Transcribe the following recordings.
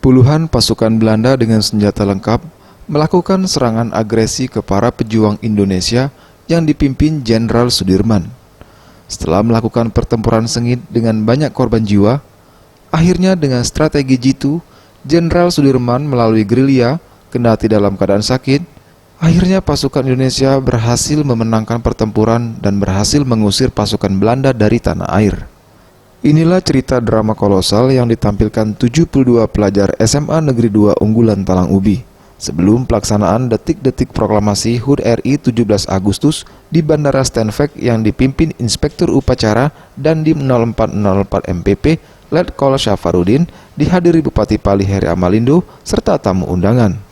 Puluhan pasukan Belanda dengan senjata lengkap melakukan serangan agresi ke para pejuang Indonesia yang dipimpin Jenderal Sudirman. Setelah melakukan pertempuran sengit dengan banyak korban jiwa, akhirnya dengan strategi jitu, Jenderal Sudirman melalui gerilya, kendati dalam keadaan sakit, akhirnya pasukan Indonesia berhasil memenangkan pertempuran dan berhasil mengusir pasukan Belanda dari tanah air. Inilah cerita drama kolosal yang ditampilkan 72 pelajar SMA Negeri 2 unggulan Talang Ubi sebelum pelaksanaan detik-detik proklamasi HUT RI 17 Agustus di Bandara Stenvek yang dipimpin Inspektur Upacara dan Dim 0404 MPP Letkol Syafarudin, dihadiri Bupati Pali Heri Amalindo serta tamu undangan.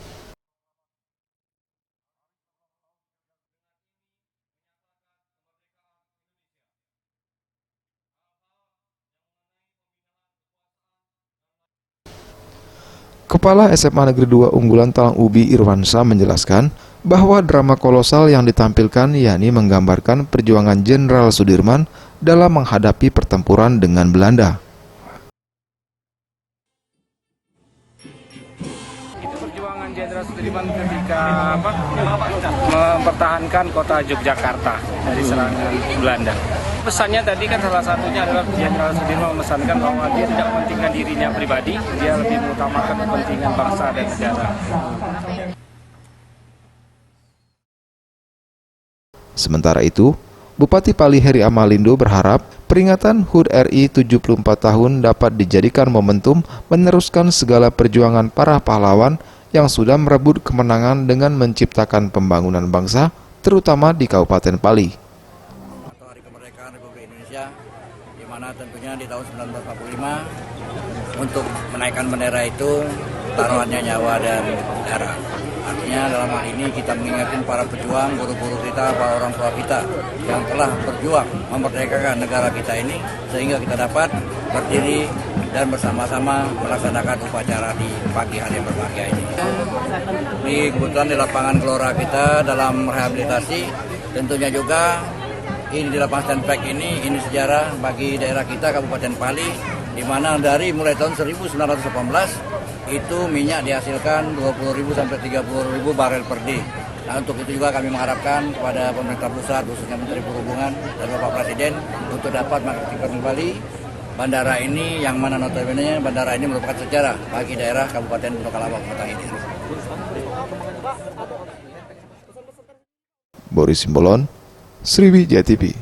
Kepala SMA Negeri 2 unggulan Talang Ubi Irwansyah menjelaskan bahwa drama kolosal yang ditampilkan yakni menggambarkan perjuangan Jenderal Sudirman dalam menghadapi pertempuran dengan Belanda. Itu perjuangan Jenderal Sudirman ketika mempertahankan kota Yogyakarta dari serangan Belanda. Pesannya tadi kan salah satunya adalah Jenderal Sudirman memesankan bahwa dia tidak mementingkan dirinya pribadi, dia lebih mengutamakan kepentingan bangsa dan negara. Sementara itu, Bupati Pali Heri Amalindo berharap peringatan HUT RI 74 tahun dapat dijadikan momentum meneruskan segala perjuangan para pahlawan yang sudah merebut kemenangan dengan menciptakan pembangunan bangsa, terutama di Kabupaten Pali. Hari kemerdekaan Republik Indonesia, di mana tentunya di tahun 1945 untuk menaikkan bendera itu taruhannya nyawa dan darah. Artinya dalam hal ini kita mengingatkan para pejuang, guru-guru kita, para orang tua kita yang telah berjuang memerdekakan negara kita ini sehingga kita dapat berdiri dan bersama-sama melaksanakan upacara di pagi hari yang berbahagia ini. Kebetulan di lapangan Gelora kita dalam rehabilitasi, tentunya juga ini di lapangan Stenvek ini sejarah bagi daerah kita Kabupaten Pali, di mana dari mulai tahun 1918 itu minyak dihasilkan 20.000 sampai 30.000 barel per day. Nah, untuk itu juga kami mengharapkan kepada pemerintah pusat, khususnya Menteri Perhubungan dan Bapak Presiden untuk dapat mengaktifkan kembali bandara ini, yang mana notabene bandara ini merupakan sejarah bagi daerah Kabupaten Kalawang Kota ini. Boris Simbolon, Sriwijaya TV.